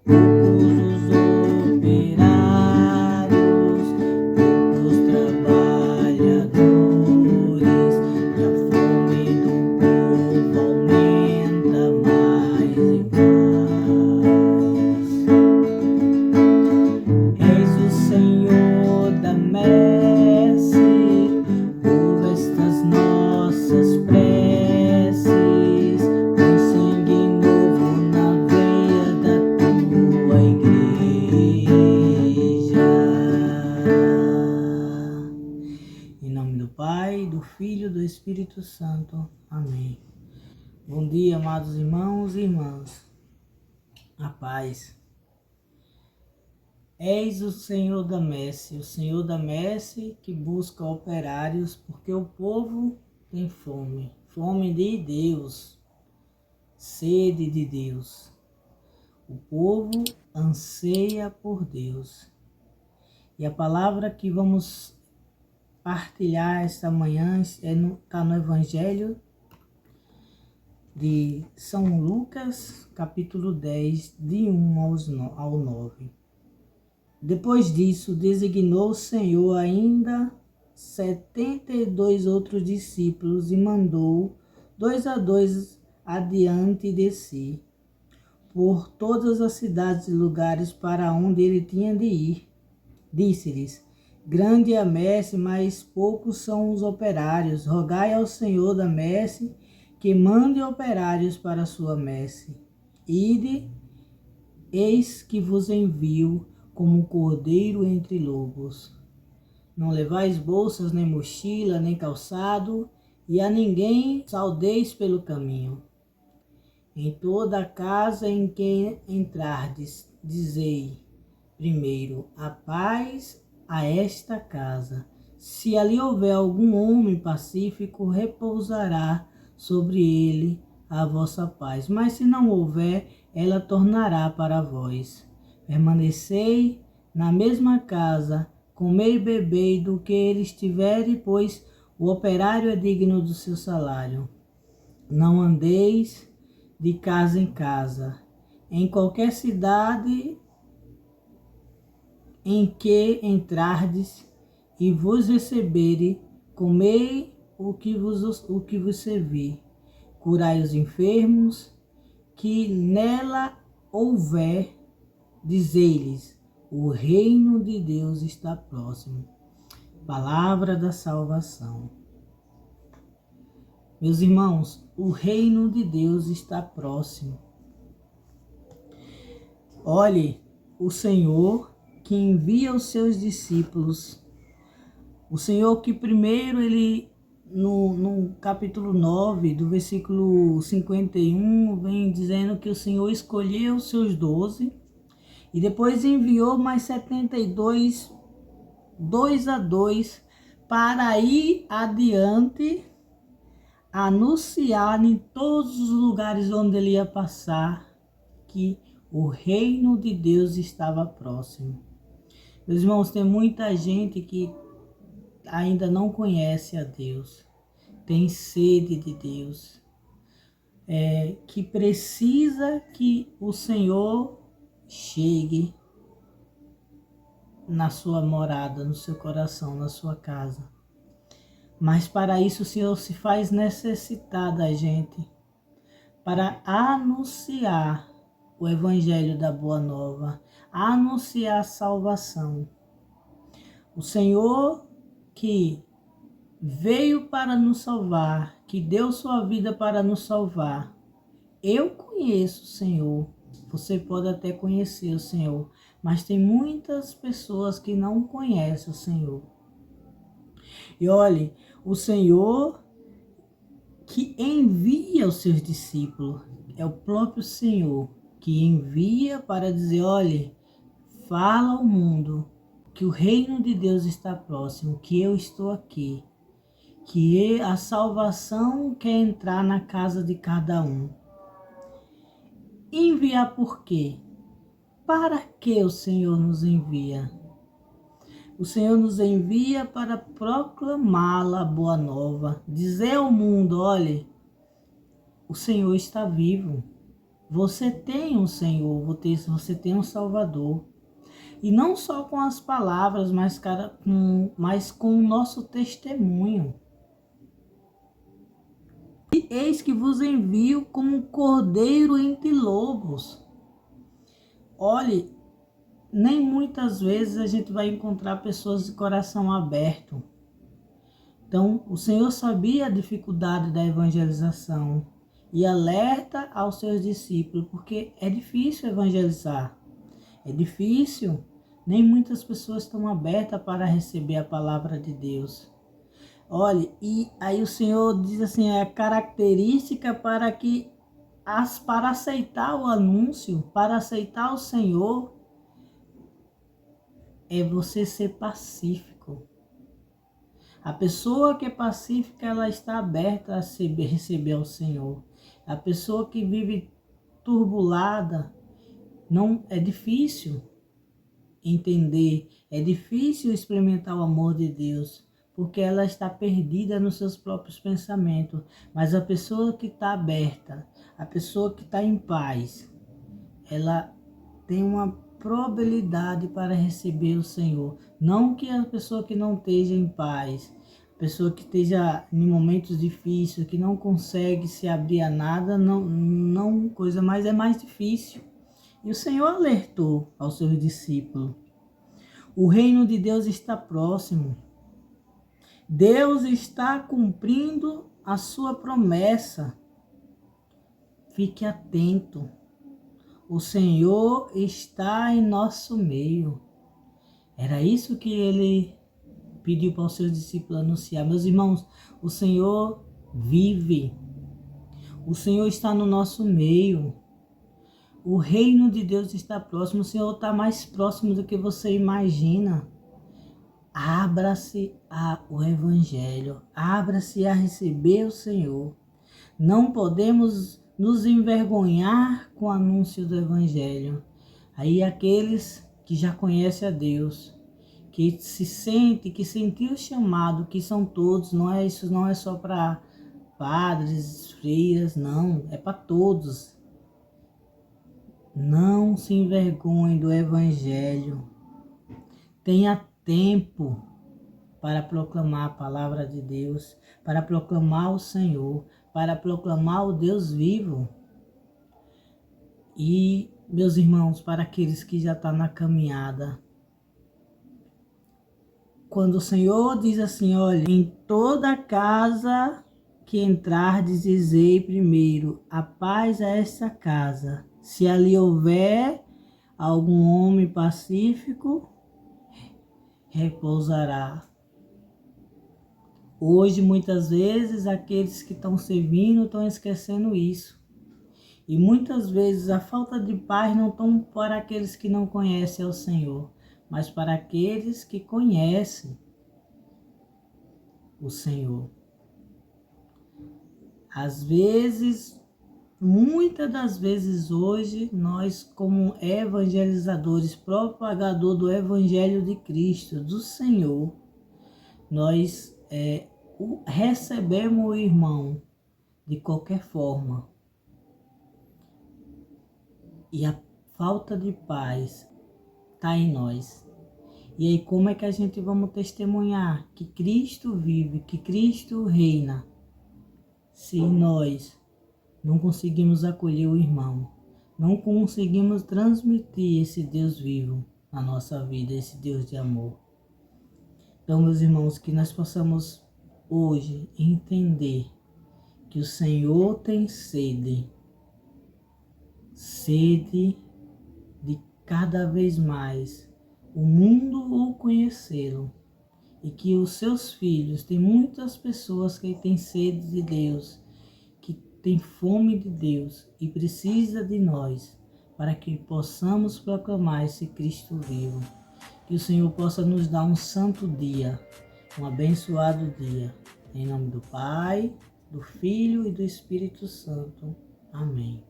Poucos os operários, poucos trabalhadores, e a fome do povo aumenta mais e mais. Eis o Senhor da messe, ouve estas nossas preces, põe sangue novo na veia da tua igreja. Em nome do Pai, do Filho e do Espírito Santo. Amém. Bom dia, amados irmãos e irmãs. A paz. Eis o Senhor da messe que busca operários, porque o povo tem fome, fome de Deus, sede de Deus. O povo anseia por Deus. E a palavra que vamos partilhar esta manhã está no Evangelho de São Lucas, capítulo 10, de 1 ao 9. Depois disso, designou o Senhor ainda 72 outros discípulos e mandou 2 a 2 adiante de si, por todas as cidades e lugares para onde ele tinha de ir. Disse-lhes: grande é a messe, mas poucos são os operários. Rogai ao Senhor da messe que mande operários para a sua messe. Ide, eis que vos envio como um cordeiro entre lobos. Não levais bolsas, nem mochila, nem calçado, e a ninguém saudeis pelo caminho. Em toda a casa em que entrardes, dizei primeiro: a paz a esta casa. Se ali houver algum homem pacífico, repousará sobre ele a vossa paz. Mas se não houver, ela tornará para vós. Permanecei na mesma casa, comei e bebei do que ele estiver, pois o operário é digno do seu salário. Não andeis de casa em casa. Em qualquer cidade em que entrardes e vos receberem, comei o que vos servir. Curai os enfermos, que nela houver, dizei-lhes: o reino de Deus está próximo. Palavra da salvação. Meus irmãos, o reino de Deus está próximo. Olhe, o Senhor que envia os seus discípulos, o Senhor que primeiro, ele no capítulo 9, do versículo 51, vem dizendo que o Senhor escolheu os seus 12 e depois enviou mais 72, 2 a 2, para ir adiante, anunciar em todos os lugares onde ele ia passar que o reino de Deus estava próximo. Meus irmãos, tem muita gente que ainda não conhece a Deus, tem sede de Deus, que precisa que o Senhor chegue na sua morada, no seu coração, na sua casa. Mas para isso o Senhor se faz necessitar da gente, para anunciar o Evangelho da Boa Nova, anunciar a salvação. O Senhor que veio para nos salvar, que deu sua vida para nos salvar. Eu conheço o Senhor, você pode até conhecer o Senhor, mas tem muitas pessoas que não conhecem o Senhor. E olhe, o Senhor que envia os seus discípulos, é o próprio Senhor que envia para dizer: olhe, fala ao mundo que o reino de Deus está próximo, que eu estou aqui, que a salvação quer entrar na casa de cada um. Enviar por quê? Para que o Senhor nos envia? O Senhor nos envia para proclamá-la a boa nova, dizer ao mundo: olhe, o Senhor está vivo. Você tem um Senhor, você tem um Salvador. E não só com as palavras, mas com o nosso testemunho. E eis que vos envio como um cordeiro entre lobos. Olhe, nem muitas vezes a gente vai encontrar pessoas de coração aberto. Então, o Senhor sabia a dificuldade da evangelização e alerta aos seus discípulos, porque é difícil evangelizar, é difícil. Nem muitas pessoas estão abertas para receber a palavra de Deus. Olha, e aí o Senhor diz assim, é a característica para aceitar o anúncio, para aceitar o Senhor, é você ser pacífico. A pessoa que é pacífica, ela está aberta a receber o Senhor. A pessoa que vive turbulada, não é difícil entender, é difícil experimentar o amor de Deus, porque ela está perdida nos seus próprios pensamentos. Mas a pessoa que está aberta, a pessoa que está em paz, ela tem uma probabilidade para receber o Senhor. Não que a pessoa que não esteja em paz, a pessoa que esteja em momentos difíceis, que não consegue se abrir a nada, não coisa, mas é mais difícil. E o Senhor alertou aos seus discípulos. O reino de Deus está próximo. Deus está cumprindo a sua promessa. Fique atento. O Senhor está em nosso meio. Era isso que ele pediu para os seus discípulos anunciar. Meus irmãos, o Senhor vive. O Senhor está no nosso meio. O reino de Deus está próximo. O Senhor está mais próximo do que você imagina. Abra-se ao Evangelho. Abra-se a receber o Senhor. Não podemos nos envergonhar com o anúncio do Evangelho. Aí aqueles que já conhecem a Deus, que que sentiu o chamado, que são todos, isso não é só para padres, freiras, não, é para todos. Não se envergonhe do Evangelho. Tenha tempo para proclamar a palavra de Deus, para proclamar o Senhor, para proclamar o Deus vivo. E, meus irmãos, para aqueles que já estão na caminhada, quando o Senhor diz assim, olha, em toda casa que entrardes, dizei primeiro, a paz a esta casa. Se ali houver algum homem pacífico, repousará. Hoje, muitas vezes, aqueles que estão servindo estão esquecendo isso. E muitas vezes a falta de paz não estão para aqueles que não conhecem ao Senhor, mas para aqueles que conhecem o Senhor. Às vezes, muitas das vezes hoje, nós como evangelizadores, propagador do Evangelho de Cristo, do Senhor, nós recebemos o irmão de qualquer forma. E a falta de paz está em nós. E aí como é que a gente vamos testemunhar que Cristo vive, que Cristo reina, se nós não conseguimos acolher o irmão, não conseguimos transmitir esse Deus vivo na nossa vida, esse Deus de amor? Então, meus irmãos, que nós possamos hoje entender que o Senhor tem sede de cada vez mais o mundo o conhecê-lo, e que os seus filhos, tem muitas pessoas que têm sede de Deus, que têm fome de Deus e precisa de nós para que possamos proclamar esse Cristo vivo. Que o Senhor possa nos dar um santo dia, um abençoado dia. Em nome do Pai, do Filho e do Espírito Santo. Amém.